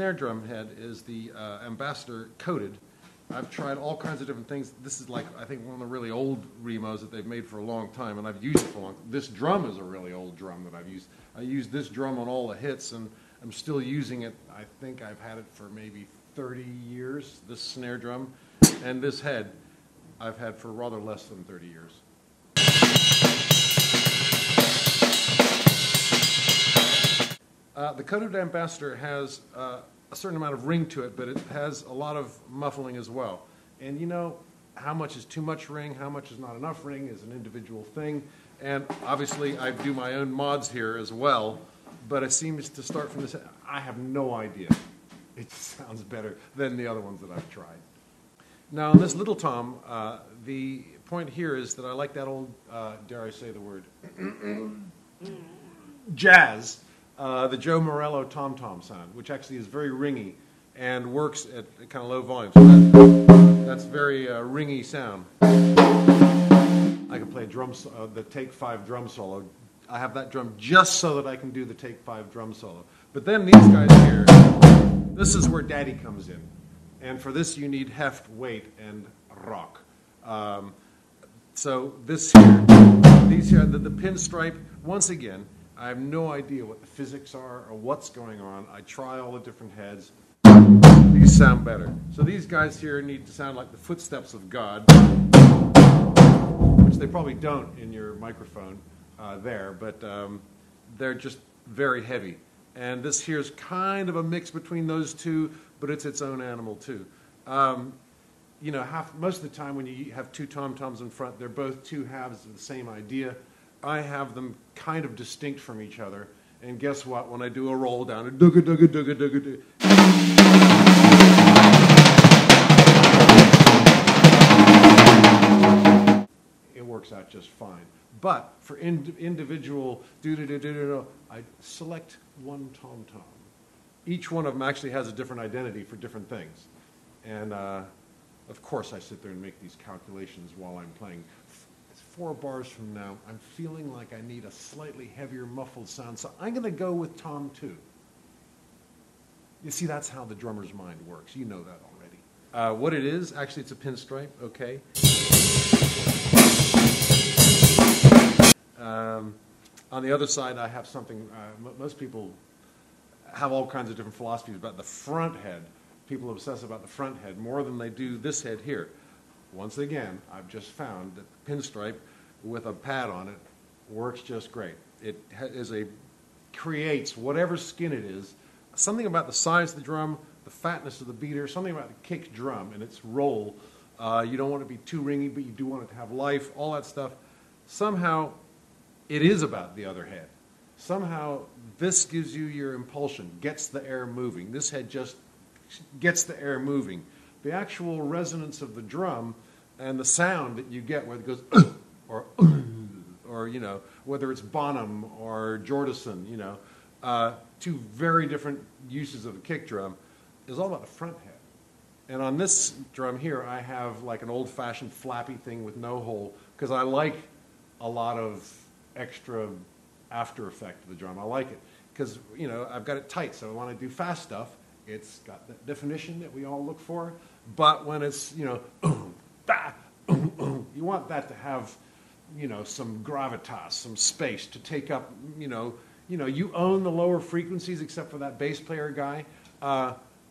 snare drum head is the Ambassador coated. I've tried all kinds of different things. This is like, I think, one of the really old Remos that they've made for a long time, and I've used it for a long time. This drum is a really old drum that I've used. I used this drum on all the hits, and I'm still using it. I think I've had it for maybe 30 years, this snare drum. And this head I've had for rather less than 30 years. The coated Ambassador has a certain amount of ring to it, but it has a lot of muffling as well. And you know, how much is too much ring, how much is not enough ring is an individual thing. And obviously I do my own mods here as well, but it seems to start from this. I have no idea. It sounds better than the other ones that I've tried. Now on this little tom, the point here is that I like that old, dare I say the word, jazz. The Joe Morello tom-tom sound, which actually is very ringy and works at kind of low volumes. So that's very ringy sound. I can play the Take 5 drum solo. I have that drum just so that I can do the Take 5 drum solo. But then these guys here, this is where Daddy comes in. And for this you need heft, weight, and rock. So this here, these here, the pinstripe, once again, I have no idea what the physics are or what's going on. I try all the different heads. These sound better. So these guys here need to sound like the footsteps of God, which they probably don't in your microphone there, but they're just very heavy. And this here is kind of a mix between those two, but it's its own animal too. You know, most of the time when you have two tom-toms in front, they're both two halves of the same idea. I have them kind of distinct from each other, and guess what? When I do a roll down, it works out just fine. But for individual I select one tom-tom. Each one of them actually has a different identity for different things, and of course I sit there and make these calculations while I'm playing. 4 bars from now, I'm feeling like I need a slightly heavier muffled sound, so I'm going to go with tom 2. You see, that's how the drummer's mind works. You know that already. What it is, actually it's a pinstripe, okay. On the other side, I have something, most people have all kinds of different philosophies about the front head. People obsess about the front head more than they do this head here. Once again, I've just found that the pinstripe with a pad on it works just great. It creates whatever skin it is, something about the size of the drum, the fatness of the beater, something about the kick drum and its roll. You don't want it to be too ringy, but you do want it to have life, all that stuff. Somehow, it is about the other head. Somehow, this gives you your impulsion, gets the air moving. This head just gets the air moving. The actual resonance of the drum and the sound that you get, whether it goes or you know, whether it's Bonham or Jordison, you know, two very different uses of the kick drum, is all about the front head. And on this drum here, I have like an old-fashioned flappy thing with no hole, because I like a lot of extra after effect of the drum. I like it because, you know, I've got it tight, so when I do fast stuff, it's got that definition that we all look for. But when it's, you know, you want that to have, you know, some gravitas, some space to take up, you know, you own the lower frequencies except for that bass player guy,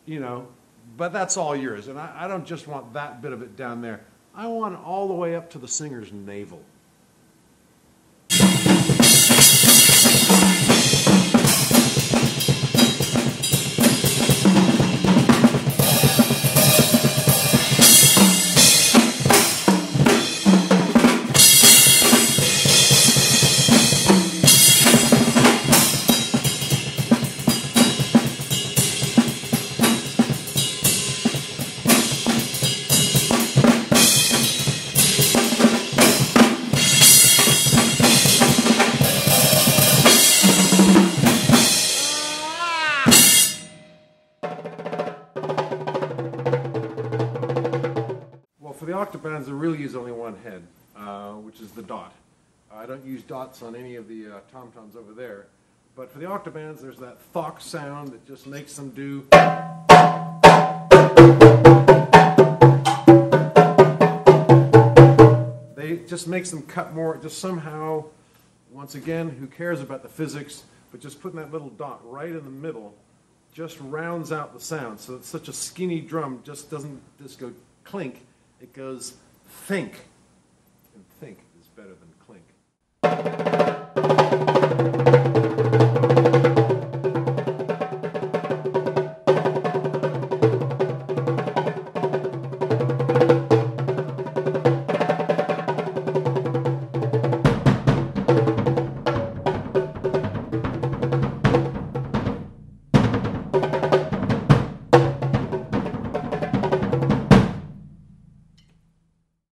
you know, but that's all yours. And I don't just want that bit of it down there. I want it all the way up to the singer's navel. For the Octobans, there really is only one head, which is the dot. I don't use dots on any of the tom-toms over there. But for the Octobans, there's that thock sound that just makes them do. It just makes them cut more, just somehow, once again, who cares about the physics, but just putting that little dot right in the middle just rounds out the sound. So it's such a skinny drum, just doesn't just go clink, it goes think. And think is better than clink.